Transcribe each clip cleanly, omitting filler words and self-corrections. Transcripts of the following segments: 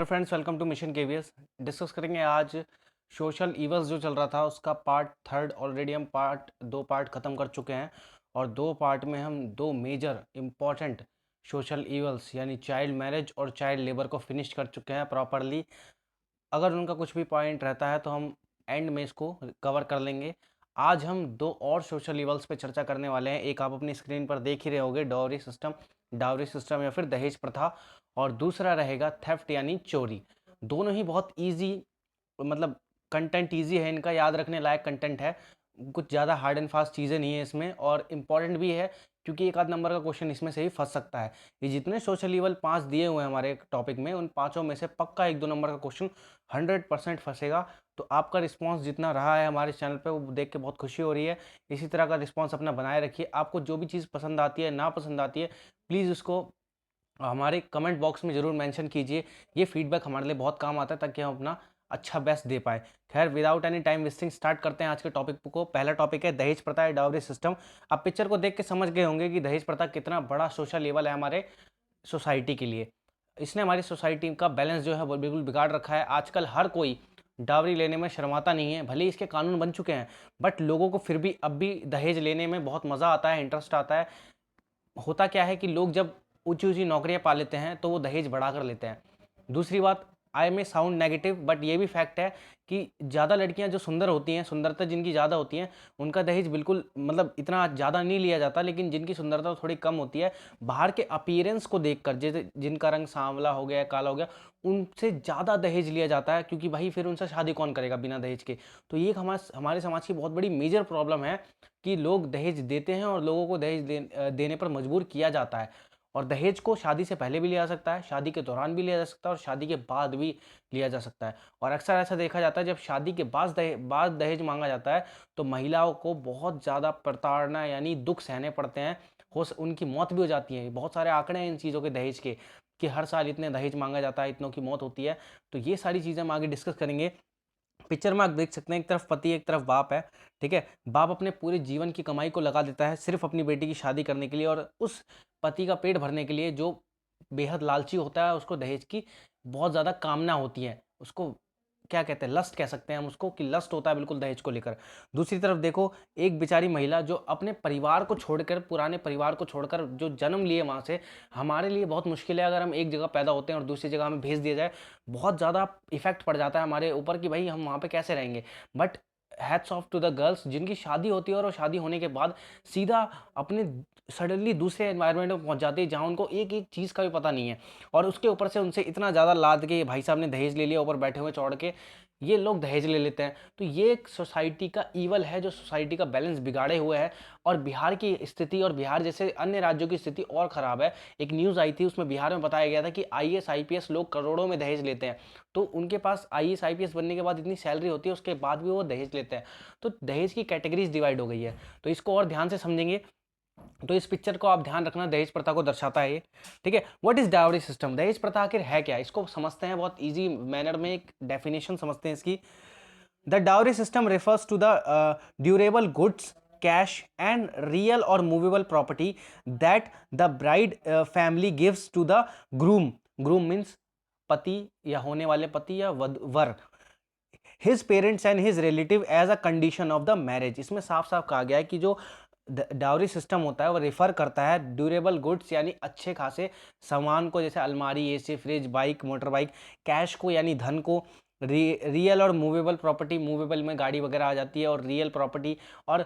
Friends, welcome to mission KVS. Discuss करेंगे आज social evils जो चल रहा था उसका पार्ट थर्ड। ऑलरेडी हम दो पार्ट ख़त्म कर चुके हैं और दो पार्ट में हम दो मेजर इम्पॉर्टेंट सोशल इवल्स यानी चाइल्ड मैरिज और चाइल्ड लेबर को फिनिश कर चुके हैं प्रॉपरली। अगर उनका कुछ भी पॉइंट रहता है तो हम एंड में इसको कवर कर लेंगे। आज हम दो और सोशल लेवल्स पे चर्चा करने वाले हैं। एक आप अपनी स्क्रीन पर देख ही रहे होगे, डाउरी सिस्टम या फिर दहेज प्रथा, और दूसरा रहेगा थेफ्ट यानी चोरी। दोनों ही बहुत इजी, मतलब कंटेंट इजी है, इनका याद रखने लायक कंटेंट है। कुछ ज़्यादा हार्ड एंड फास्ट चीज़ें नहीं है इसमें, और इम्पॉर्टेंट भी है क्योंकि एक आध नंबर का क्वेश्चन इसमें से ही फंस सकता है। ये जितने सोशल लेवल 5 दिए हुए हैं हमारे टॉपिक में, उन पाँचों में से पक्का एक दो नंबर का क्वेश्चन 100% फंसेगा। तो आपका रिस्पांस जितना रहा है हमारे चैनल पे, वो देख के बहुत खुशी हो रही है। इसी तरह का रिस्पांस अपना बनाए रखिए। आपको जो भी चीज़ पसंद आती है, ना पसंद आती है, प्लीज़ उसको हमारे कमेंट बॉक्स में ज़रूर मेंशन कीजिए। ये फीडबैक हमारे लिए बहुत काम आता है ताकि हम अपना अच्छा बेस्ट दे पाए। खैर, without any time wasting start करते हैं आज के टॉपिक को। पहला टॉपिक है दहेज प्रथा या डाउरी सिस्टम। आप पिक्चर को देख के समझ गए होंगे कि दहेज प्रथा कितना बड़ा सोशल लेवल है हमारे सोसाइटी के लिए। इसने हमारी सोसाइटी का बैलेंस जो है वो बिल्कुल बिगाड़ रखा है। आजकल हर कोई डावरी लेने में शर्माता नहीं है। भले ही इसके कानून बन चुके हैं, बट लोगों को फिर भी अब भी दहेज लेने में बहुत मज़ा आता है, इंटरेस्ट आता है। होता क्या है कि लोग जब ऊंची ऊंची नौकरियां पा लेते हैं तो वो दहेज बढ़ा कर लेते हैं। दूसरी बात, आई में साउंड नेगेटिव, बट ये भी फैक्ट है कि ज़्यादा लड़कियां जो सुंदर होती हैं, सुंदरता जिनकी ज़्यादा होती है, उनका दहेज बिल्कुल मतलब इतना ज़्यादा नहीं लिया जाता। लेकिन जिनकी सुंदरता थोड़ी कम होती है, बाहर के अपीयरेंस को देखकर, जैसे जिनका रंग सांवला हो गया, काला हो गया, उनसे ज़्यादा दहेज लिया जाता है, क्योंकि भाई फिर उनसे शादी कौन करेगा बिना दहेज के। तो ये एक हमारे समाज की बहुत बड़ी मेजर प्रॉब्लम है कि लोग दहेज देते हैं और लोगों को देने पर मजबूर किया जाता है। और दहेज को शादी से पहले भी लिया जा सकता है, शादी के दौरान भी लिया जा सकता है, और शादी के बाद भी लिया जा सकता है। और अक्सर ऐसा देखा जाता है, जब शादी के बाद दहेज मांगा जाता है तो महिलाओं को बहुत ज़्यादा प्रताड़ना यानी दुख सहने पड़ते हैं। उनकी मौत भी हो जाती है। बहुत सारे आंकड़े हैं इन चीज़ों के दहेज के, कि हर साल इतने दहेज मांगा जाता है, इतनों की मौत होती है। तो ये सारी चीज़ें हम आगे डिस्कस करेंगे। पिक्चर में आप देख सकते हैं, एक तरफ पति एक तरफ बाप है। ठीक है, बाप अपने पूरे जीवन की कमाई को लगा देता है सिर्फ अपनी बेटी की शादी करने के लिए, और उस पति का पेट भरने के लिए, जो बेहद लालची होता है, उसको दहेज की बहुत ज़्यादा कामना होती है। उसको क्या कहते हैं, लस्ट कह सकते हैं हम उसको, कि लस्ट होता है बिल्कुल दहेज को लेकर। दूसरी तरफ देखो, एक बेचारी महिला जो अपने परिवार को छोड़कर, पुराने परिवार को छोड़कर, जो जन्म लिए वहाँ से, हमारे लिए बहुत मुश्किल है अगर हम एक जगह पैदा होते हैं और दूसरी जगह हमें भेज दिया जाए। बहुत ज़्यादा इफेक्ट पड़ जाता है हमारे ऊपर कि भाई हम वहाँ पे कैसे रहेंगे। But hats off to the girls जिनकी शादी होती है और वो शादी होने के बाद सीधा अपने सडनली दूसरे एनवायरनमेंट में पहुंच जाती है जहाँ उनको एक एक चीज़ का भी पता नहीं है, और उसके ऊपर से उनसे इतना ज़्यादा लाद के भाई साहब ने दहेज ले लिया, ऊपर बैठे हुए चौड़ के ये लोग दहेज ले लेते हैं। तो ये एक सोसाइटी का ईवल है जो सोसाइटी का बैलेंस बिगाड़े हुए है। और बिहार की स्थिति, और बिहार जैसे अन्य राज्यों की स्थिति और ख़राब है। एक न्यूज़ आई थी, उसमें बिहार में बताया गया था कि आईएएस आईपीएस लोग करोड़ों में दहेज लेते हैं। तो उनके पास आईएएस आईपीएस बनने के बाद इतनी सैलरी होती है, उसके बाद भी वो दहेज लेते हैं। तो दहेज की कैटेगरीज डिवाइड हो गई है। तो इसको और ध्यान से समझेंगे तो इस पिक्चर को आप ध्यान रखना, दहेज प्रथा को दर्शाता है ये। ठीक है, व्हाट इज डाउरी सिस्टम? दहेज प्रथा आखिर है क्या, इसको समझते हैं बहुत इजी मैनर में। एक डेफिनेशन समझते हैं इसकी। The dowry system refers to the durable goods, cash and real और movable property that the bride family gives to the groom. Groom means पति या होने वाले पति या वर, his parents and his relative as a condition of the marriage. इसमें साफ साफ कहा गया है कि जो डाउरी सिस्टम होता है वो रेफर करता है ड्यूरेबल गुड्स यानी अच्छे खासे सामान को, जैसे अलमारी, AC, fridge, bike, motor bike. Cash को यानी धन को। रियल और मूवेबल प्रॉपर्टी, मूवेबल में गाड़ी वगैरह आ जाती है, और रियल प्रॉपर्टी, और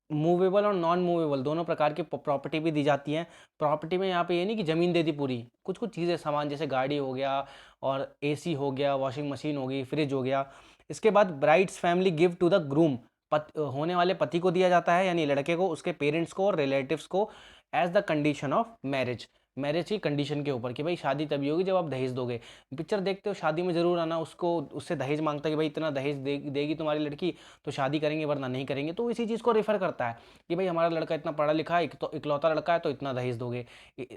मूवेबल और नॉन मूवेबल दोनों प्रकार की प्रॉपर्टी भी दी जाती है। प्रॉपर्टी में यहाँ पे ये नहीं कि ज़मीन दे दी पूरी, कुछ कुछ चीज़ें सामान जैसे गाड़ी हो गया, और एसी हो गया, वॉशिंग मशीन हो गई, फ्रिज हो गया। इसके बाद bride's family give to the groom, होने वाले पति को दिया जाता है यानी लड़के को, उसके पेरेंट्स को और रिलेटिव्स को, as the condition of marriage. Marriage की कंडीशन के ऊपर कि भाई शादी तभी होगी जब आप दहेज दोगे। पिक्चर देखते हो, शादी में जरूर आना, उसको उससे दहेज मांगता है कि भाई इतना दहेज देगी तुम्हारी लड़की तो शादी करेंगे, वरना नहीं करेंगे। तो इसी चीज़ को रेफर करता है कि भाई हमारा लड़का इतना पढ़ा लिखा है, तो इकलौता लड़का है, तो इतना दहेज दोगे।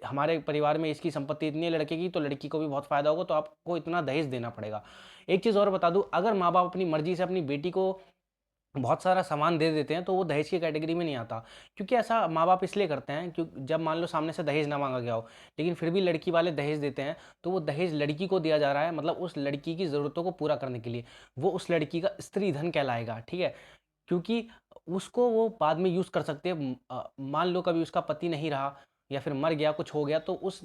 हमारे परिवार में इसकी संपत्ति इतनी है लड़के की, तो लड़की को भी बहुत फायदा होगा, तो आपको इतना दहेज देना पड़ेगा। एक चीज़ और बता दूं, अगर माँ बाप अपनी मर्जी से अपनी बेटी को बहुत सारा सामान दे देते हैं तो वो दहेज की कैटेगरी में नहीं आता। क्योंकि ऐसा माँ बाप इसलिए करते हैं क्यों, जब मान लो सामने से दहेज ना मांगा गया हो लेकिन फिर भी लड़की वाले दहेज देते हैं, तो वो दहेज लड़की को दिया जा रहा है, मतलब उस लड़की की ज़रूरतों को पूरा करने के लिए। वो उस लड़की का स्त्री धन कहलाएगा, ठीक है। क्योंकि उसको वो बाद में यूज़ कर सकते हैं। मान लो कभी उसका पति नहीं रहा या फिर मर गया, कुछ हो गया, तो उस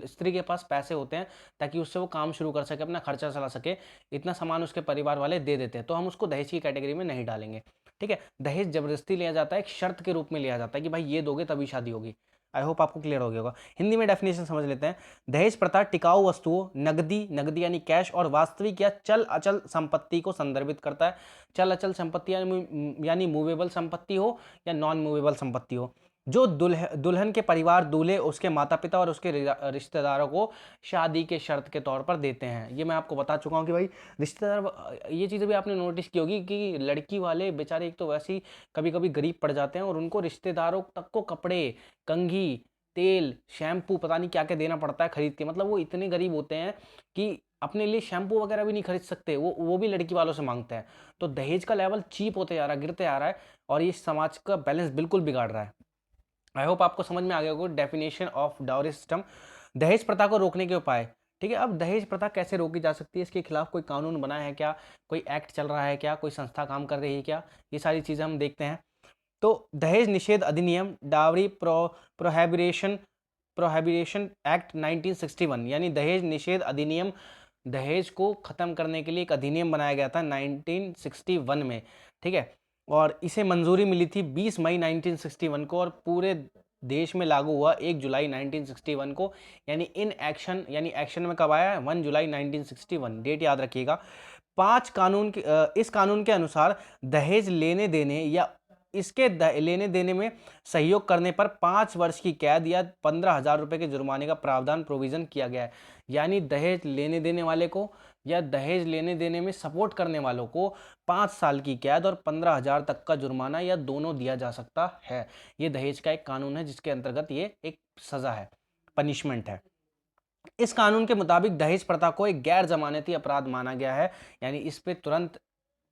स्त्री के पास पैसे होते हैं ताकि उससे वो काम शुरू कर सके, अपना खर्चा चला सके। इतना सामान उसके परिवार वाले दे देते हैं, तो हम उसको दहेज की कैटेगरी में नहीं डालेंगे, ठीक है। दहेज जबरदस्ती लिया जाता है, एक शर्त के रूप में लिया जाता है कि भाई ये दोगे तभी शादी होगी। आई होप आपको क्लियर हो गया होगा। हिंदी में डेफिनेशन समझ लेते हैं। दहेज प्रथा टिकाऊ वस्तुओं, नगदी नगदी यानी कैश और वास्तविक या चल अचल संपत्ति को संदर्भित करता है। चल अचल संपत्ति यानी मूवेबल संपत्ति हो या नॉन मूवेबल संपत्ति हो, जो दुल्हन के परिवार, दूल्हे, उसके माता पिता और उसके रिश्तेदारों को शादी के शर्त के तौर पर देते हैं। ये मैं आपको बता चुका हूँ कि भाई रिश्तेदार, ये चीज़ें भी आपने नोटिस की होगी कि लड़की वाले बेचारे एक तो वैसे ही कभी कभी गरीब पड़ जाते हैं और उनको रिश्तेदारों तक को कपड़े, कंघी, तेल, शैम्पू, पता नहीं क्या क्या देना पड़ता है खरीद के। मतलब वो इतने गरीब होते हैं कि अपने लिए शैम्पू वगैरह भी नहीं खरीद सकते, वो भी लड़की वालों से मांगते हैं। तो दहेज का लेवल चीप होते जा रहा है, गिरते आ रहा है, और ये समाज का बैलेंस बिल्कुल बिगाड़ रहा है। आई होप आपको समझ में आ गया होगा डेफिनेशन ऑफ डाउरी सिस्टम। दहेज प्रथा को रोकने के उपाय, ठीक है। अब दहेज प्रथा कैसे रोकी जा सकती है, इसके खिलाफ कोई कानून बना है क्या, कोई एक्ट चल रहा है क्या, कोई संस्था काम कर रही है क्या, ये सारी चीज़ें हम देखते हैं। तो दहेज निषेध अधिनियम, डावरी प्रोहेबिशन प्रोहेबिशन एक्ट 1961, यानी दहेज निषेध अधिनियम, दहेज को ख़त्म करने के लिए एक अधिनियम बनाया गया था 1961 में, ठीक है। और इसे मंजूरी मिली थी 20 मई 1961 को, और पूरे देश में लागू हुआ 1 जुलाई 1961 को। यानी इन एक्शन, यानी एक्शन में कब आया है, 1 जुलाई 1961, डेट याद रखिएगा। इस कानून के अनुसार दहेज लेने देने या इसके लेने देने में सहयोग करने पर 5 वर्ष की कैद या 15,000 रुपये के जुर्माने का प्रावधान प्रोविजन किया गया है। यानी दहेज लेने देने वाले को या दहेज लेने देने में सपोर्ट करने वालों को 5 साल की कैद और 15,000 तक का जुर्माना या दोनों दिया जा सकता है। ये दहेज का एक कानून है जिसके अंतर्गत ये एक सजा है, पनिशमेंट है। इस कानून के मुताबिक दहेज प्रथा को एक गैर जमानती अपराध माना गया है, यानी इस पे तुरंत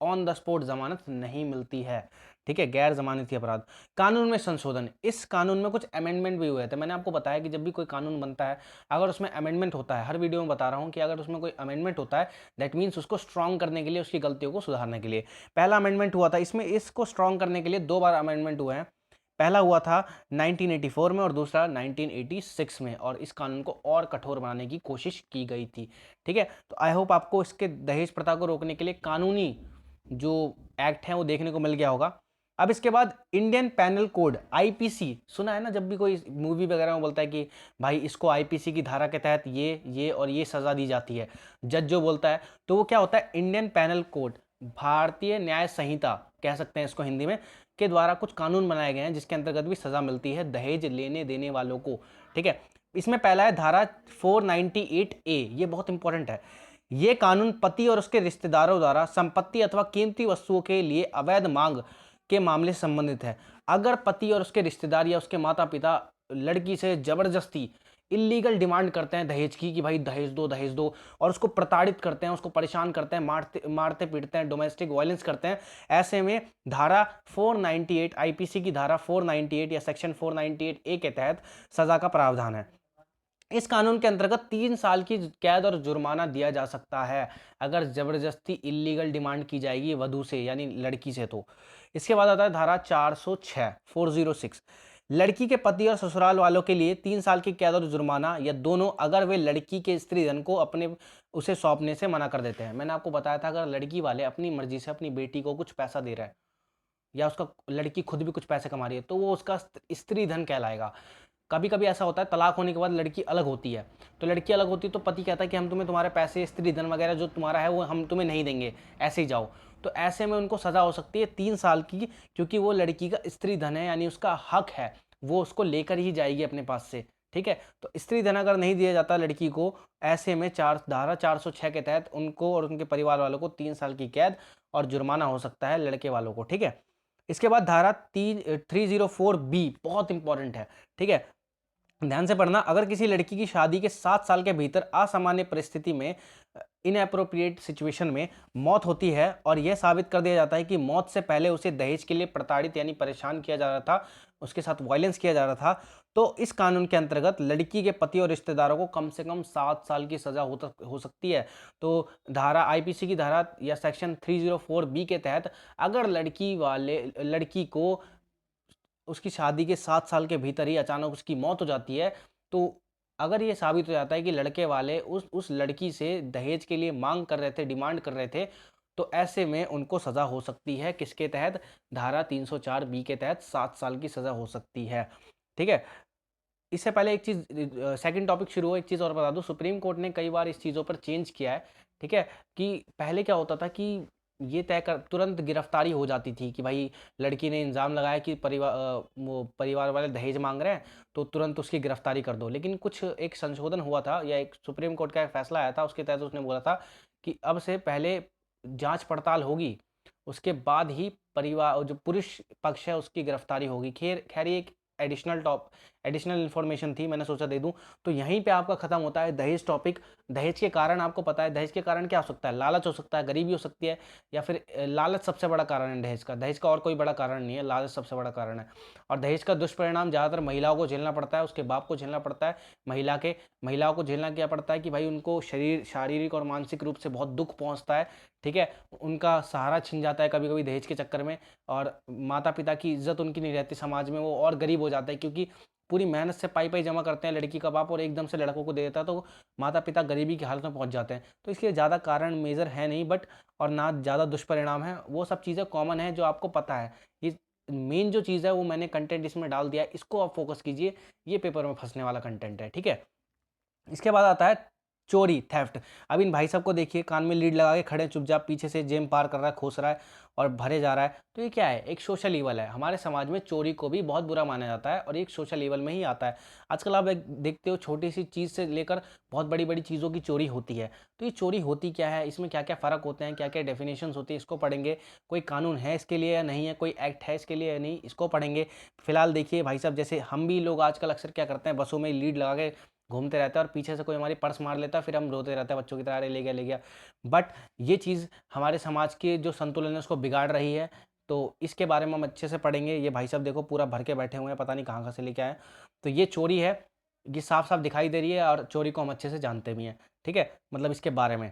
ऑन द स्पॉट जमानत नहीं मिलती है, ठीक है। गैर जमानती अपराध। कानून में संशोधन, इस कानून में कुछ अमेंडमेंट भी हुए थे। मैंने आपको बताया कि जब भी कोई कानून बनता है, अगर उसमें अमेंडमेंट होता है, हर वीडियो में बता रहा हूं कि अगर उसमें कोई अमेंडमेंट होता है, दैट मीन्स उसको स्ट्रॉन्ग करने के लिए, उसकी गलतियों को सुधारने के लिए। पहला अमेंडमेंट हुआ था, इसमें इसको स्ट्रॉन्ग करने के लिए 2 बार अमेंडमेंट हुए हैं। पहला हुआ था 1984 में और दूसरा 1986 में, और इस कानून को और कठोर बनाने की कोशिश की गई थी, ठीक है। तो आई होप आपको इसके दहेज प्रथा को रोकने के लिए कानूनी जो एक्ट है वो देखने को मिल गया होगा। अब इसके बाद इंडियन पैनल कोड, आईपीसी, सुना है ना, जब भी कोई मूवी वगैरह में बोलता है कि भाई इसको आईपीसी की धारा के तहत ये और ये सजा दी जाती है, जज जो बोलता है, तो वो क्या होता है, इंडियन पैनल कोड, भारतीय न्याय संहिता कह सकते हैं इसको हिंदी में, के द्वारा कुछ कानून बनाए गए हैं जिसके अंतर्गत भी सजा मिलती है दहेज लेने देने वालों को, ठीक है। इसमें पहला है धारा 498A, ये बहुत इंपॉर्टेंट है। ये कानून पति और उसके रिश्तेदारों द्वारा संपत्ति अथवा कीमती वस्तुओं के लिए अवैध मांग के मामले से संबंधित है। अगर पति और उसके रिश्तेदार या उसके माता पिता लड़की से जबरदस्ती इलीगल डिमांड करते हैं दहेज की, कि भाई दहेज दो, और उसको प्रताड़ित करते हैं, उसको परेशान करते हैं, मारते पीटते हैं, डोमेस्टिक वायलेंस करते हैं, ऐसे में धारा 498 आईपीसी की धारा 498 या सेक्शन 498A के तहत सजा का प्रावधान है। इस कानून के अंतर्गत 3 साल की कैद और जुर्माना दिया जा सकता है अगर जबरदस्ती इलीगल डिमांड की जाएगी वधु से, यानी लड़की से। तो इसके बाद आता है धारा 406 लड़की के पति और ससुराल वालों के लिए 3 साल की कैद और जुर्माना या दोनों, अगर वे लड़की के स्त्री धन को उसे सौंपने से मना कर देते हैं। मैंने आपको बताया था, अगर लड़की वाले अपनी मर्जी से अपनी बेटी को कुछ पैसा दे रहा है, या उसका लड़की खुद भी कुछ पैसे कमा रही है, तो वो उसका स्त्री धन कहलाएगा। कभी कभी ऐसा होता है, तलाक होने के बाद लड़की अलग होती है, तो लड़की अलग होती है तो पति कहता है कि हम तुम्हें तुम्हारे पैसे, स्त्री धन वगैरह जो तुम्हारा है वो हम तुम्हें नहीं देंगे, ऐसे ही जाओ। तो ऐसे में उनको सजा हो सकती है 3 साल की, क्योंकि वो लड़की का स्त्री धन है, यानी उसका हक है, वो उसको लेकर ही जाएगी अपने पास से, ठीक है। तो स्त्री धन अगर नहीं दिया जाता लड़की को, ऐसे में धारा 406 के तहत उनको और उनके परिवार वालों को 3 साल की कैद और जुर्माना हो सकता है, लड़के वालों को, ठीक है। इसके बाद धारा 304B बहुत इंपॉर्टेंट है, ठीक है। ध्यान से पढ़ना, अगर किसी लड़की की शादी के 7 साल के भीतर असामान्य परिस्थिति में इनएप्रोप्रिएट सिचुएशन में मौत होती है और यह साबित कर दिया जाता है कि मौत से पहले उसे दहेज के लिए प्रताड़ित यानी परेशान किया जा रहा था, उसके साथ वायलेंस किया जा रहा था, तो इस कानून के अंतर्गत लड़की के पति और रिश्तेदारों को कम से कम 7 साल की सजा हो सकती है। तो धारा आईपीसी की धारा या सेक्शन 304 बी के तहत अगर लड़की को उसकी शादी के 7 साल के भीतर ही अचानक उसकी मौत हो जाती है, तो अगर ये साबित हो जाता है कि लड़के वाले उस लड़की से दहेज के लिए मांग कर रहे थे, डिमांड कर रहे थे, तो ऐसे में उनको सज़ा हो सकती है किसके तहत? धारा 304 बी के तहत 7 साल की सज़ा हो सकती है। ठीक है? इससे पहले एक चीज़, सेकंड टॉपिक शुरू हो, एक चीज़ और बता दूँ, सुप्रीम कोर्ट ने कई बार इस चीज़ों पर चेंज किया है। ठीक है? कि पहले क्या होता था कि ये तय कर तुरंत गिरफ्तारी हो जाती थी कि भाई लड़की ने इल्ज़ाम लगाया कि वो परिवार वाले दहेज माँग रहे हैं, तो तुरंत उसकी गिरफ्तारी कर दो। लेकिन कुछ एक संशोधन हुआ था या एक सुप्रीम कोर्ट का एक फैसला आया था, उसके तहत उसने बोला था कि अब से पहले जाँच-पड़ताल होगी, उसके बाद ही जो पुरुष पक्ष है उसकी गिरफ्तारी होगी। खैर ये एक एडिशनल इन्फॉर्मेशन थी, मैंने सोचा दे दूं। तो यहीं पे आपका खत्म होता है दहेज टॉपिक। दहेज के कारण आपको पता है, दहेज के कारण क्या हो सकता है? लालच हो सकता है, गरीबी हो सकती है, या फिर लालच सबसे बड़ा कारण है दहेज का और कोई बड़ा कारण नहीं है, लालच सबसे बड़ा कारण है। और दहेज का दुष्परिणाम ज़्यादातर महिलाओं को झेलना पड़ता है, उसके बाप को झेलना पड़ता है। महिलाओं को झेलना क्या पड़ता है कि भाई उनको शारीरिक और मानसिक रूप से बहुत दुख पहुंचता है। ठीक है? उनका सहारा छिन जाता है कभी कभी दहेज के चक्कर में, और माता पिता की इज्जत उनकी नहीं रहती समाज में, वो और गरीब हो जाता है, क्योंकि पूरी मेहनत से पाई जमा करते हैं लड़की का बाप और एकदम से लड़कों को दे देता है, तो माता पिता गरीबी की हालत में पहुंच जाते हैं। तो इसलिए ज़्यादा कारण मेजर है नहीं, बट और ना ज़्यादा दुष्परिणाम है, वो सब चीज़ें कॉमन है जो आपको पता है। ये मेन जो चीज़ है वो मैंने कंटेंट इसमें डाल दिया है, इसको आप फोकस कीजिए, ये पेपर में फंसने वाला कंटेंट है। ठीक है? इसके बाद आता है चोरी, थेफ्ट। अब इन भाई साहब को देखिए, कान में लीड लगा के खड़े हैं चुपचाप, पीछे से जेब पार कर रहा है, खोस रहा है और भरे जा रहा है। तो ये क्या है? एक सोशल ईवल है। हमारे समाज में चोरी को भी बहुत बुरा माना जाता है और एक सोशल ईवल में ही आता है। आजकल आप देखते हो, छोटी सी चीज़ से लेकर बहुत बड़ी बड़ी चीज़ों की चोरी होती है। तो ये चोरी होती क्या है, इसमें क्या क्या फ़र्क होते हैं, क्या क्या डेफिनेशंस होती है, इसको पढ़ेंगे। कोई कानून है इसके लिए या नहीं है, कोई एक्ट है इसके लिए या नहीं, इसको पढ़ेंगे। फिलहाल देखिए भाई साहब, जैसे हम भी लोग आजकल अक्सर क्या करते हैं, बसों में लीड लगा के घूमते रहता है और पीछे से कोई हमारी पर्स मार लेता है, फिर हम रोते रहते हैं बच्चों की तरह, अरे ले गया ले गया। बट ये चीज़ हमारे समाज के जो संतुलन है उसको बिगाड़ रही है। तो इसके बारे में हम अच्छे से पढ़ेंगे। ये भाई साहब देखो पूरा भर के बैठे हुए हैं, पता नहीं कहाँ कहाँ से लेके आए हैं। तो ये चोरी है, ये साफ साफ दिखाई दे रही है और चोरी को हम अच्छे से जानते भी हैं। ठीक है? मतलब इसके बारे में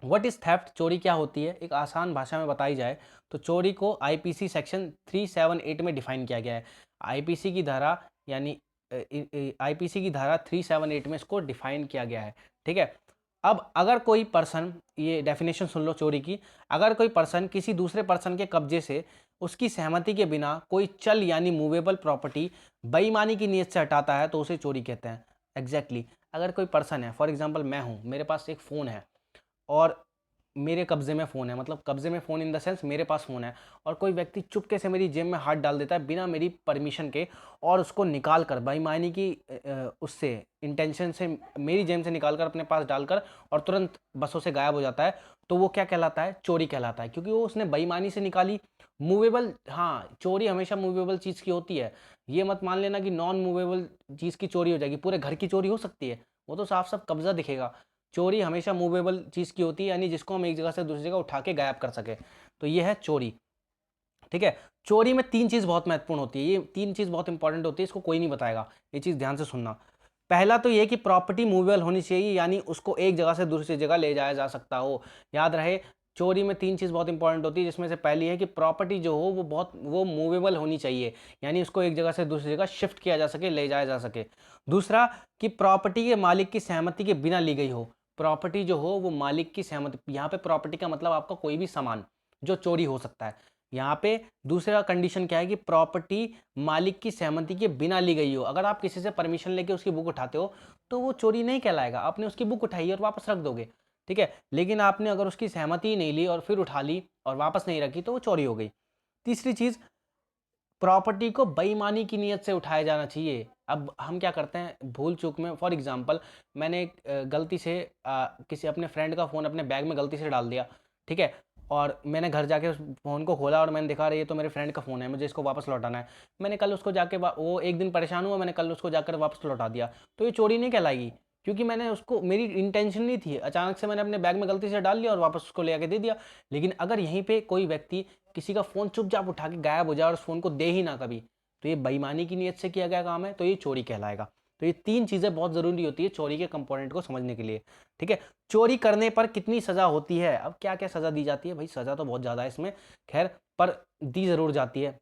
व्हाट इज़ थेफ्ट, चोरी क्या होती है, एक आसान भाषा में बताई जाए तो चोरी को आईपीसी सेक्शन 378 में डिफाइन किया गया है। आईपीसी की धारा यानी आईपीसी की धारा 378 में इसको डिफाइन किया गया है। ठीक है? अब अगर कोई पर्सन, ये डेफिनेशन सुन लो चोरी की, अगर कोई पर्सन किसी दूसरे पर्सन के कब्जे से उसकी सहमति के बिना कोई चल यानी मूवेबल प्रॉपर्टी बेईमानी की नीयत से हटाता है तो उसे चोरी कहते हैं। एग्जैक्टली अगर कोई पर्सन है, फॉर एग्जांपल मैं हूँ, मेरे पास एक फ़ोन है और मेरे कब्जे में फ़ोन है, मतलब कब्जे में फ़ोन इन द सेंस मेरे पास फ़ोन है, और कोई व्यक्ति चुपके से मेरी जेब में हाथ डाल देता है बिना मेरी परमिशन के, और उसको निकाल कर बेईमानी की उससे इंटेंशन से मेरी जेब से निकाल कर अपने पास डालकर और तुरंत बसों से गायब हो जाता है, तो वो क्या कहलाता है? चोरी कहलाता है, क्योंकि वो उसने बेईमानी से निकाली। मूवेबल, हाँ, चोरी हमेशा मूवेबल चीज़ की होती है। ये मत मान लेना कि नॉन मूवेबल चीज़ की चोरी हो जाएगी, पूरे घर की चोरी हो सकती है, वो तो साफ साफ कब्जा दिखेगा। चोरी हमेशा मूवेबल चीज़ की होती है, यानी जिसको हम एक जगह से दूसरी जगह उठा के गायब कर सके, तो ये है चोरी। ठीक है? चोरी में 3 चीज़ बहुत महत्वपूर्ण होती है, ये 3 चीज़ बहुत इंपॉर्टेंट होती है, इसको कोई नहीं बताएगा, ये चीज़ ध्यान से सुनना। पहला तो ये कि प्रॉपर्टी मूवेबल होनी चाहिए, यानी उसको एक जगह से दूसरी जगह ले जाया जा सकता हो। याद रहे, चोरी में 3 चीज़ बहुत इंपॉर्टेंट होती है, जिसमें से पहली है कि प्रॉपर्टी जो हो वो मूवेबल होनी चाहिए, यानी उसको एक जगह से दूसरी जगह शिफ्ट किया जा सके, ले जाया जा सके। दूसरा, कि प्रॉपर्टी के मालिक की सहमति के बिना ली गई हो। प्रॉपर्टी जो हो वो मालिक की सहमति, यहाँ पे प्रॉपर्टी का मतलब आपका कोई भी सामान जो चोरी हो सकता है। यहाँ पे दूसरा कंडीशन क्या है कि प्रॉपर्टी मालिक की सहमति के बिना ली गई हो। अगर आप किसी से परमिशन लेके उसकी बुक उठाते हो तो वो चोरी नहीं कहलाएगा, आपने उसकी बुक उठाई और वापस रख दोगे। ठीक है? लेकिन आपने अगर उसकी सहमति ही नहीं ली और फिर उठा ली और वापस नहीं रखी तो वो चोरी हो गई। तीसरी चीज़, प्रॉपर्टी को बेईमानी की नीयत से उठाया जाना चाहिए। अब हम क्या करते हैं भूल चूक में, फॉर एग्जांपल मैंने गलती से किसी अपने फ्रेंड का फ़ोन अपने बैग में गलती से डाल दिया। ठीक है? और मैंने घर जाके उस फ़ोन को खोला और मैंने देखा, अरे ये तो मेरे फ्रेंड का फ़ोन है, मुझे इसको वापस लौटाना है। मैंने कल उसको जाके वो एक दिन परेशान हुआ, मैंने कल उसको जाकर वापस लौटा दिया। तो ये चोरी नहीं कहलाएगी, क्योंकि मैंने उसको, मेरी इंटेंशन नहीं थी, अचानक से मैंने अपने बैग में गलती से डाल लिया और वापस उसको ले आके दे दिया। लेकिन अगर यहीं पे कोई व्यक्ति किसी का फ़ोन चुपचाप उठा के गायब हो जाए और उस फ़ोन को दे ही ना कभी, तो ये बेईमानी की नीयत से किया गया काम है, तो ये चोरी कहलाएगा। तो ये 3 चीज़ें बहुत ज़रूरी होती है चोरी के कंपोनेंट को समझने के लिए, ठीक है। चोरी करने पर कितनी सज़ा होती है? अब क्या-क्या सज़ा दी जाती है? भाई सज़ा तो बहुत ज़्यादा है इसमें, खैर पर दी ज़रूर जाती है।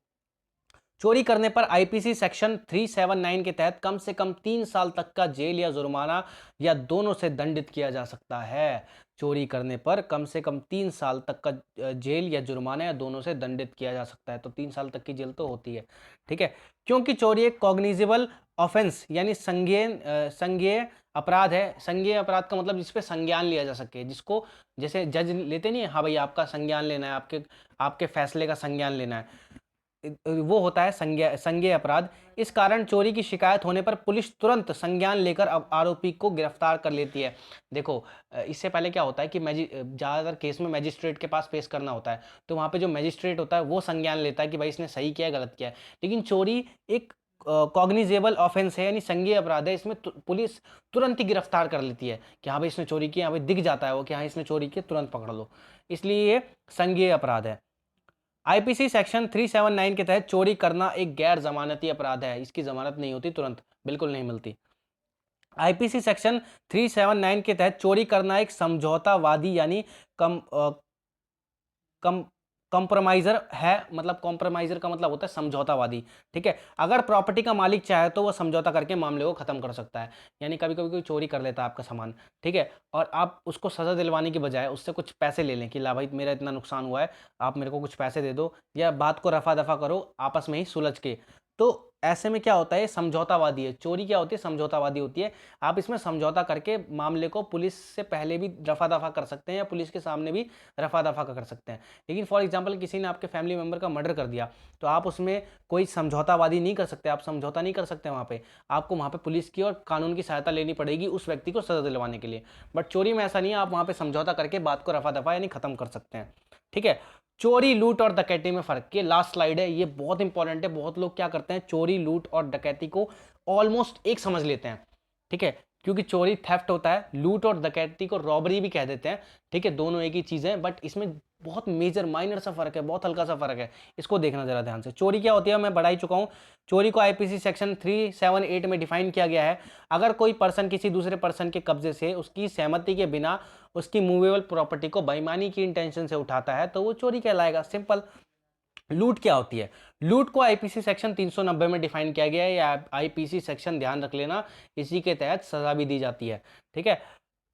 चोरी करने पर आईपीसी सेक्शन 379 के तहत कम से कम 3 साल तक का जेल या जुर्माना या दोनों से दंडित किया जा सकता है। चोरी करने पर कम से कम 3 साल तक का जेल या जुर्माना या दोनों से दंडित किया जा सकता है। तो 3 साल तक की जेल तो होती है, ठीक है। क्योंकि चोरी एक कॉग्निजेबल ऑफेंस यानी संज्ञेय अपराध है। संज्ञेय अपराध का मतलब जिस पे संज्ञान लिया जा सके, जिसको जैसे जज लेते नहीं है, हाँ भाई आपका संज्ञान लेना है, आपके आपके फैसले का संज्ञान लेना है, वो होता है संज्ञेय अपराध। इस कारण चोरी की शिकायत होने पर पुलिस तुरंत संज्ञान लेकर आरोपी को गिरफ्तार कर लेती है। देखो इससे पहले क्या होता है कि ज़्यादातर केस में मैजिस्ट्रेट के पास पेश करना होता है, तो वहाँ पे जो मैजिस्ट्रेट होता है वो संज्ञान लेता है कि भाई इसने सही किया है गलत किया है। लेकिन चोरी एक कॉग्निजेबल ऑफेंस है यानी संज्ञेय अपराध है, इसमें पुलिस तुरंत ही गिरफ्तार कर लेती है कि हाँ भाई इसने चोरी किया, हाँ भाई दिख जाता है वो कि हाँ इसने चोरी की, तुरंत पकड़ लो, इसलिए ये संज्ञेय अपराध है। आईपीसी सेक्शन 379 के तहत चोरी करना एक गैर जमानती अपराध है, इसकी जमानत नहीं होती, तुरंत बिल्कुल नहीं मिलती। आईपीसी सेक्शन 379 के तहत चोरी करना एक समझौतावादी यानी कम कम कॉम्प्रोमाइजर है। मतलब कॉम्प्रोमाइजर का मतलब होता है समझौतावादी, ठीक है। अगर प्रॉपर्टी का मालिक चाहे तो वह समझौता करके मामले को खत्म कर सकता है। यानी कभी कभी कोई चोरी कर लेता है आपका सामान, ठीक है, और आप उसको सजा दिलवाने की बजाय उससे कुछ पैसे ले लें कि ला भाई मेरा इतना नुकसान हुआ है, आप मेरे को कुछ पैसे दे दो, या बात को रफा दफा करो आपस में ही सुलझ के। तो ऐसे में क्या होता है, समझौतावादी है। चोरी क्या होती है, समझौतावादी होती है। आप इसमें समझौता करके मामले को पुलिस से पहले भी रफा दफा कर सकते हैं या पुलिस के सामने भी रफा दफा कर सकते हैं। लेकिन फॉर एग्जांपल किसी ने आपके फैमिली मेंबर का मर्डर कर दिया, तो आप उसमें कोई समझौतावादी नहीं कर सकते, आप समझौता नहीं कर सकते वहाँ पे। आपको वहाँ पे पुलिस की और कानून की सहायता लेनी पड़ेगी उस व्यक्ति को सजा दिलवाने के लिए। बट चोरी में ऐसा नहीं है, आप वहाँ पे समझौता करके बात को रफा दफा यानी खत्म कर सकते हैं, ठीक है। चोरी, लूट और डकैती में फर्क, ये लास्ट स्लाइड है, ये बहुत इंपॉर्टेंट है। बहुत लोग क्या करते हैं, चोरी, लूट और डकैती को ऑलमोस्ट एक समझ लेते हैं, ठीक है। क्योंकि चोरी थेफ्ट होता है, लूट और डकैती को रॉबरी भी कह देते हैं, ठीक है। दोनों एक ही चीज है, बट इसमें बहुत मेजर माइनर सा फर्क है, बहुत हल्का सा फर्क है, इसको देखना जरा ध्यान से। चोरी क्या होती है मैं बढ़ा ही चुका हूं। चोरी को आईपीसी सेक्शन 378 में डिफाइन किया गया है। अगर कोई पर्सन किसी दूसरे पर्सन के कब्जे से उसकी सहमति के बिना उसकी मूवेबल प्रॉपर्टी को बेईमानी की इंटेंशन से उठाता है तो वो चोरी कहलाएगा, सिंपल। लूट क्या होती है, लूट को आईपीसी सेक्शन 390 में डिफाइन किया गया है, या आईपीसी सेक्शन ध्यान रख लेना, इसी के तहत सजा भी दी जाती है, ठीक है।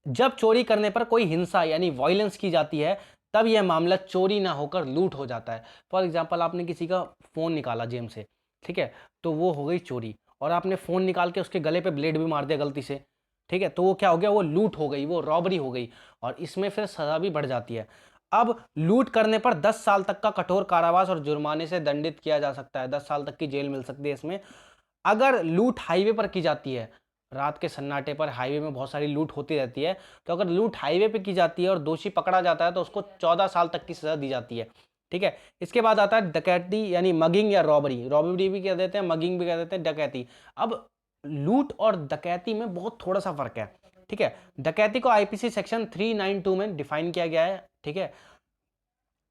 जब चोरी करने पर कोई हिंसा यानी वायलेंस की जाती है, तब यह मामला चोरी ना होकर लूट हो जाता है। फॉर एग्जांपल आपने किसी का फोन निकाला जेब से, ठीक है, तो वो हो गई चोरी। और आपने फोन निकाल के उसके गले पे ब्लेड भी मार दिया गलती से, ठीक है, तो वो क्या हो गया, वो लूट हो गई, वो रॉबरी हो गई, और इसमें फिर सजा भी बढ़ जाती है। अब लूट करने पर 10 साल तक का कठोर कारावास और जुर्माने से दंडित किया जा सकता है, 10 साल तक की जेल मिल सकती है इसमें। अगर लूट हाईवे पर की जाती है, रात के सन्नाटे पर हाईवे में बहुत सारी लूट होती रहती है, तो अगर लूट हाईवे पे की जाती है और दोषी पकड़ा जाता है तो उसको 14 साल तक की सजा दी जाती है, ठीक है। इसके बाद आता है डकैती यानी मगिंग या रॉबरी, रॉबरी भी कह देते हैं, मगिंग भी कह देते हैं, डकैती। अब लूट और डकैती में बहुत थोड़ा सा फर्क है, ठीक है। डकैती को आईपीसी सेक्शन 392 में डिफाइन किया गया है, ठीक है।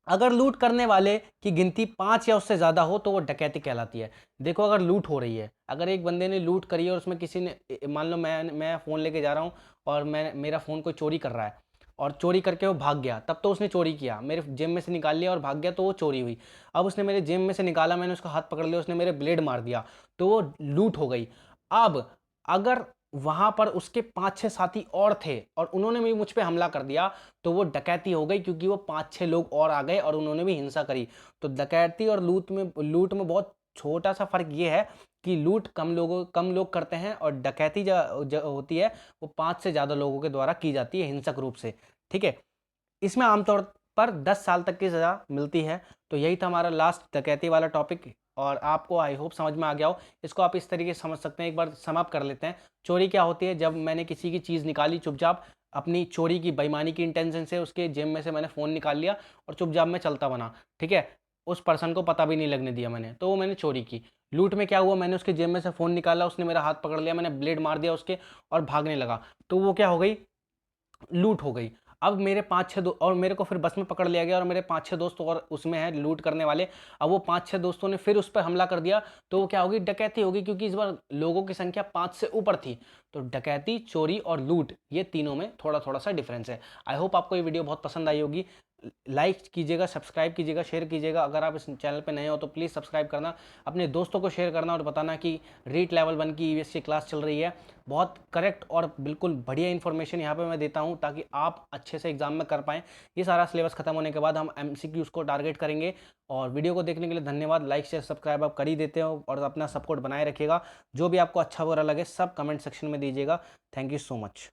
अगर लूट करने वाले की गिनती 5 या उससे ज्यादा हो तो वो डकैती कहलाती है। देखो अगर लूट हो रही है, अगर एक बंदे ने लूट करी है और उसमें किसी ने, मान लो मैं फोन लेके जा रहा हूँ और मेरा फोन कोई चोरी कर रहा है और चोरी करके वो भाग गया, तब तो उसने चोरी किया, मेरे जेब में से निकाल लिया और भाग गया, तो वो चोरी हुई। अब उसने मेरे जेब में से निकाला, मैंने उसका हाथ पकड़ लिया, उसने मेरे ब्लेड मार दिया, तो वो लूट हो गई। अब अगर वहां पर उसके 5-6 साथी और थे और उन्होंने भी मुझ पे हमला कर दिया, तो वो डकैती हो गई, क्योंकि वो 5-6 लोग और आ गए और उन्होंने भी हिंसा करी। तो डकैती और लूट में बहुत छोटा सा फर्क ये है कि लूट कम लोग करते हैं और डकैती जो होती है वो 5 से ज्यादा लोगों के द्वारा की जाती है हिंसक रूप से, ठीक है। इसमें आमतौर पर 10 साल तक की सजा मिलती है। तो यही था हमारा लास्ट डकैती वाला टॉपिक, और आपको आई होप समझ में आ गया हो। इसको आप इस तरीके से समझ सकते हैं, एक बार समाप्त कर लेते हैं। चोरी क्या होती है, जब मैंने किसी की चीज़ निकाली चुपचाप, अपनी चोरी की बेईमानी की इंटेंशन से उसके जेब में से मैंने फ़ोन निकाल लिया और चुपचाप मैं चलता बना, ठीक है? उस पर्सन को पता भी नहीं लगने दिया मैंने, तो वो मैंने चोरी की। लूट में क्या हुआ, मैंने उसके जेब में से फ़ोन निकाला, उसने मेरा हाथ पकड़ लिया, मैंने ब्लेड मार दिया उसके और भागने लगा। तो वो क्या हो गई, लूट हो गई। अब मेरे 5-6 दो और मेरे को फिर बस में पकड़ लिया गया और मेरे 5-6 दोस्त और उसमें हैं लूट करने वाले। अब वो 5-6 दोस्तों ने फिर उस पे हमला कर दिया, तो वो क्या होगी, डकैती होगी, क्योंकि इस बार लोगों की संख्या 5 से ऊपर थी। तो डकैती, चोरी और लूट, ये तीनों में थोड़ा-थोड़ा सा डिफरेंस है। आई होप आपको ये वीडियो बहुत पसंद आई होगी। लाइक कीजिएगा, सब्सक्राइब कीजिएगा, शेयर कीजिएगा। अगर आप इस चैनल पे नए हो तो प्लीज़ सब्सक्राइब करना, अपने दोस्तों को शेयर करना और बताना कि रीट लेवल 1 की ईवीएस की क्लास चल रही है। बहुत करेक्ट और बिल्कुल बढ़िया इन्फॉर्मेशन यहाँ पे मैं देता हूँ ताकि आप अच्छे से एग्जाम में कर पाएँ। ये सारा सिलेबस खत्म होने के बाद हम एमसीक्यूज़ को टारगेट करेंगे। और वीडियो को देखने के लिए धन्यवाद। लाइक शेयर सब्सक्राइब आप कर ही देते हो और अपना सपोर्ट बनाए रखिएगा। जो भी आपको अच्छा बुरा लगे सब कमेंट सेक्शन में दीजिएगा। Thank you so much.